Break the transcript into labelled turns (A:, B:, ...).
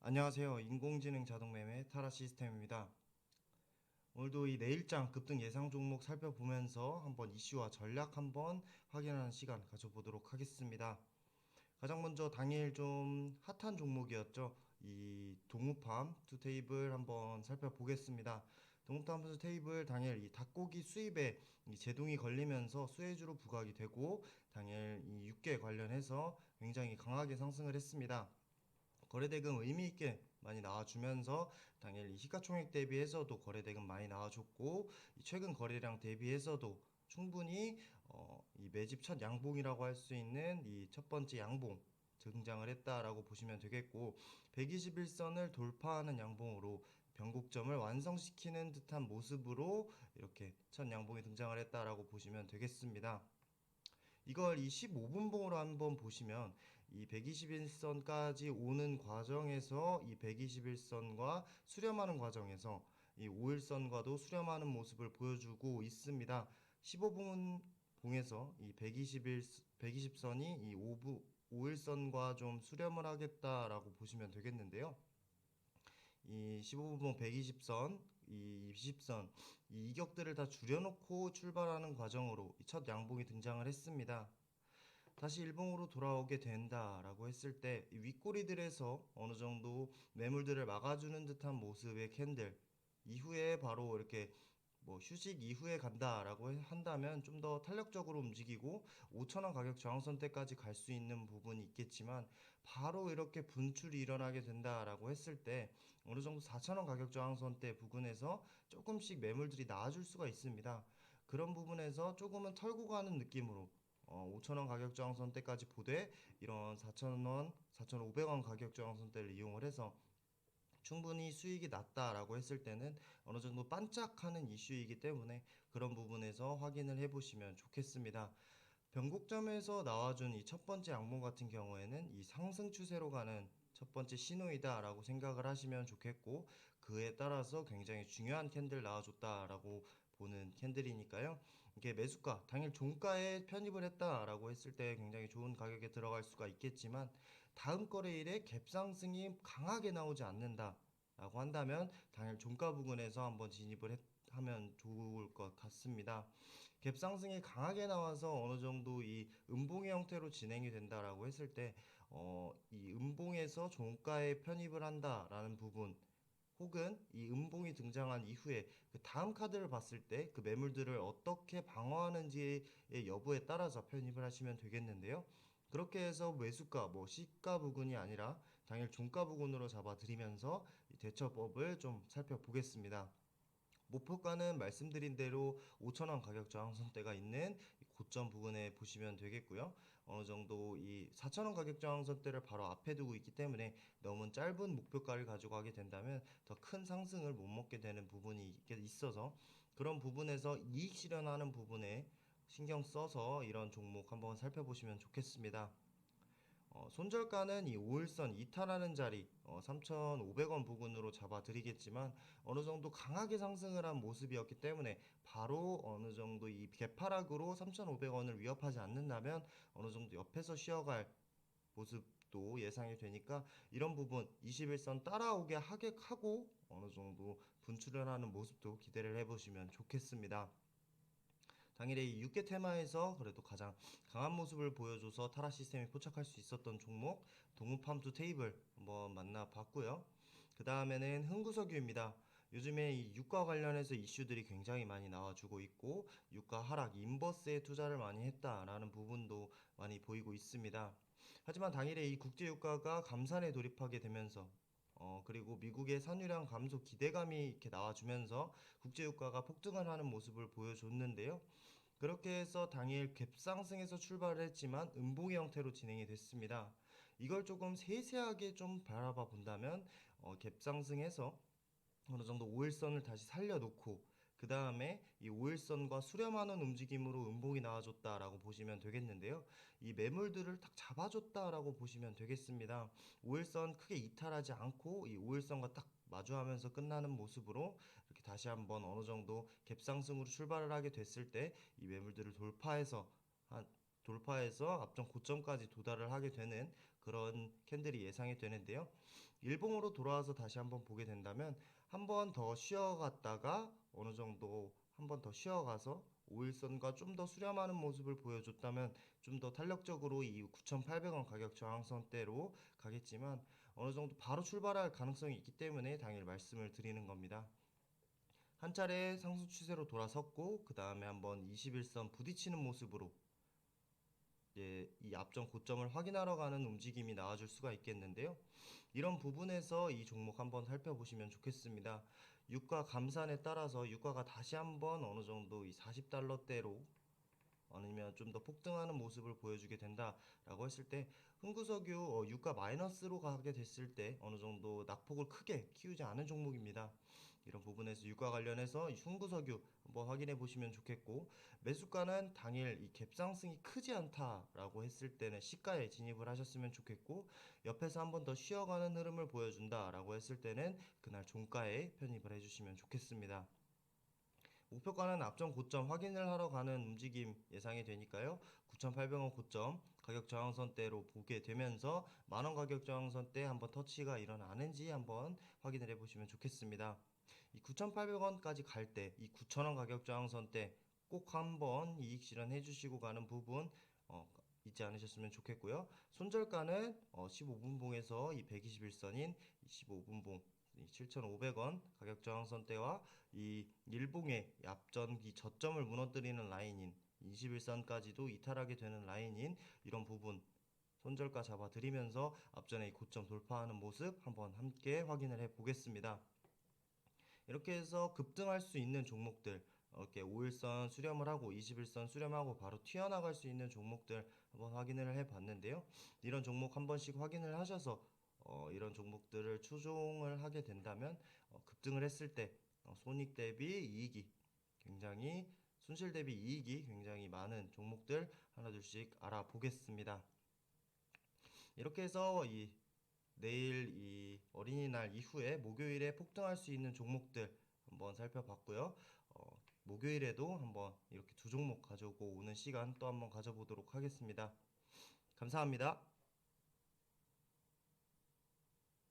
A: 안녕하세요. 인공지능 자동매매 타라 시스템입니다. 오늘도 이 내일장 급등 예상 종목 살펴보면서 한번 이슈와 전략 한번 확인하는 시간 가져보도록 하겠습니다. 가장 먼저 당일 좀 핫한 종목이었죠. 이 동우팜 투 테이블 한번 살펴보겠습니다. 동우팜 투 테이블 당일 이 닭고기 수입에 이 제동이 걸리면서 수혜주로 부각이 되고 당일 이 육계 관련해서 굉장히 강하게 상승을 했습니다. 거래대금 의미있게 많이 나와주면서 당일 이 시가총액 대비해서도 거래대금 많이 나와줬고 최근 거래량 대비해서도 충분히 이 매집 첫 양봉이라고 할 수 있는 이 첫 번째 양봉 등장을 했다라고 보시면 되겠고 121선을 돌파하는 양봉으로 변곡점을 완성시키는 듯한 모습으로 이렇게 첫 양봉이 등장을 했다라고 보시면 되겠습니다. 이걸 이 15분봉으로 한번 보시면 이 121선까지 오는 과정에서 이 121선과 수렴하는 과정에서 이 5일선과도 수렴하는 모습을 보여주고 있습니다. 15분 봉에서 이 120선이 이 5일선과 좀 수렴을 하겠다라고 보시면 되겠는데요. 이 15분 120선, 이 20선, 이 이격들을 다 줄여놓고 출발하는 과정으로 첫 양봉이 등장을 했습니다. 다시 일봉으로 돌아오게 된다라고 했을 때 윗꼬리들에서 어느 정도 매물들을 막아주는 듯한 모습의 캔들 이후에 바로 이렇게 뭐 휴식 이후에 간다라고 한다면 좀 더 탄력적으로 움직이고 5천원 가격 저항선대까지 갈 수 있는 부분이 있겠지만 바로 이렇게 분출이 일어나게 된다라고 했을 때 어느 정도 4천원 가격 저항선대 부근에서 조금씩 매물들이 나와줄 수가 있습니다. 그런 부분에서 조금은 털고 가는 느낌으로 5천원 가격 저항선대까지 보되 이런 4천원, 4,500원 가격 저항선대를 이용을 해서 충분히 수익이 낮다라고 했을 때는 어느 정도 반짝하는 이슈이기 때문에 그런 부분에서 확인을 해보시면 좋겠습니다. 변곡점에서 나와준 이 첫 번째 양봉 같은 경우에는 이 상승 추세로 가는 첫 번째 신호이다라고 생각을 하시면 좋겠고 그에 따라서 굉장히 중요한 캔들 나와줬다라고 보는 캔들이니까요. 이게 매수가 당일 종가에 편입을 했다라고 했을 때 굉장히 좋은 가격에 들어갈 수가 있겠지만 다음 거래일에 갭상승이 강하게 나오지 않는다 라고 한다면 당일 종가 부근에서 한번 하면 좋을 것 같습니다. 갭 상승이 강하게 나와서 어느 정도 이 음봉의 형태로 진행이 된다라고 했을 때, 이 음봉에서 종가에 편입을 한다라는 부분, 혹은 이 음봉이 등장한 이후에 그 다음 카드를 봤을 때 그 매물들을 어떻게 방어하는지의 여부에 따라서 편입을 하시면 되겠는데요. 그렇게 해서 매수가, 뭐 시가 부근이 아니라 당일 종가 부근으로 잡아드리면서 이 대처법을 좀 살펴보겠습니다. 목표가는 말씀드린 대로 5천원 가격 저항선대가 있는 고점 부근에 보시면 되겠고요. 어느 정도 이 4천원 가격 저항선대를 바로 앞에 두고 있기 때문에 너무 짧은 목표가를 가지고 하게 된다면 더 큰 상승을 못 먹게 되는 부분이 있어서 그런 부분에서 이익 실현하는 부분에 신경 써서 이런 종목 한번 살펴보시면 좋겠습니다. 손절가는 이 5일선 이탈하는 자리 3,500원 부근으로 잡아드리겠지만 어느 정도 강하게 상승을 한 모습이었기 때문에 바로 어느 정도 이 개파락으로 3,500원을 위협하지 않는다면 어느 정도 옆에서 쉬어갈 모습도 예상이 되니까 이런 부분 21선 따라오게 하고 어느 정도 분출을 하는 모습도 기대를 해보시면 좋겠습니다. 당일에 이 6개 테마에서 그래도 가장 강한 모습을 보여줘서 타라 시스템이 포착할 수 있었던 종목 동우팜투 테이블 한번 만나봤고요. 그 다음에는 흥구석유입니다. 요즘에 이 유가 관련해서 이슈들이 굉장히 많이 나와주고 있고 유가 하락, 인버스에 투자를 많이 했다라는 부분도 많이 보이고 있습니다. 하지만 당일에 이 국제유가가 감산에 돌입하게 되면서 그리고 미국의 산유량 감소 기대감이 이렇게 나와주면서 국제유가가 폭등을 하는 모습을 보여줬는데요. 그렇게 해서 당일 갭상승에서 출발을 했지만 음봉의 형태로 진행이 됐습니다. 이걸 조금 세세하게 좀 바라봐 본다면 갭상승에서 어느 정도 5일선을 다시 살려놓고 그 다음에 이 5일선과 수렴하는 움직임으로 음봉이 나와줬다라고 보시면 되겠는데요. 이 매물들을 딱 잡아줬다라고 보시면 되겠습니다. 5일선 크게 이탈하지 않고 이 5일선과 딱 마주하면서 끝나는 모습으로 이렇게 다시 한번 어느 정도 갭상승으로 출발을 하게 됐을 때 이 매물들을 돌파해서 한 돌파해서 앞전 고점까지 도달을 하게 되는 그런 캔들이 예상이 되는데요. 일봉으로 돌아와서 다시 한번 보게 된다면 한 번 더 쉬어갔다가 어느 정도 한 번 더 쉬어가서 5일선과 좀 더 수렴하는 모습을 보여줬다면 좀 더 탄력적으로 이 9,800원 가격 저항선대로 가겠지만 어느 정도 바로 출발할 가능성이 있기 때문에 당일 말씀을 드리는 겁니다. 한 차례 상승 추세로 돌아섰고 그 다음에 한번 21선 부딪히는 모습으로 이 앞전 고점을 확인하러 가는 움직임이 나와줄 수가 있겠는데요. 이런 부분에서 이 종목 한번 살펴보시면 좋겠습니다. 유가 감산에 따라서 유가가 다시 한번 어느 정도 이 40달러대로 아니면 좀 더 폭등하는 모습을 보여주게 된다라고 했을 때 흥구석유 유가 마이너스로 가게 됐을 때 어느 정도 낙폭을 크게 키우지 않은 종목입니다. 이런 부분에서 유가 관련해서 흥구석유 한번 확인해 보시면 좋겠고, 매수가는 당일 이 갭상승이 크지 않다라고 했을 때는 시가에 진입을 하셨으면 좋겠고, 옆에서 한번 더 쉬어가는 흐름을 보여준다라고 했을 때는 그날 종가에 편입을 해주시면 좋겠습니다. 목표가는 앞전 고점 확인을 하러 가는 움직임 예상이 되니까요. 9,800원 고점 가격 저항선대로 보게 되면서 만원 가격 저항선대 한번 터치가 일어나는지 한번 확인을 해보시면 좋겠습니다. 이 9,800원까지 갈 때 이 9,000원 가격 저항선대 꼭 한번 이익 실현해 주시고 가는 부분 잊지 않으셨으면 좋겠고요. 손절가는 15분봉에서 이 121선인 25분봉 7,500원 가격 저항선대와 이 일봉의 앞전기 저점을 무너뜨리는 라인인 21선까지도 이탈하게 되는 라인인 이런 부분 손절가 잡아드리면서 앞전에 고점 돌파하는 모습 한번 함께 확인을 해 보겠습니다. 이렇게 해서 급등할 수 있는 종목들, 이렇게 5일선 수렴을 하고 21선 수렴하고 바로 튀어나갈 수 있는 종목들 한번 확인을 해 봤는데요. 이런 종목 한 번씩 확인을 하셔서 이런 종목들을 추종을 하게 된다면 급등을 했을 때 손익 대비 이익이 굉장히 손실 대비 이익이 굉장히 많은 종목들 하나둘씩 알아보겠습니다. 이렇게 해서 내일 이 어린이날 이후에 목요일에 폭등할 수 있는 종목들 한번 살펴봤고요. 목요일에도 한번 이렇게 두 종목 가지고 오는 시간 또 한번 가져보도록 하겠습니다. 감사합니다.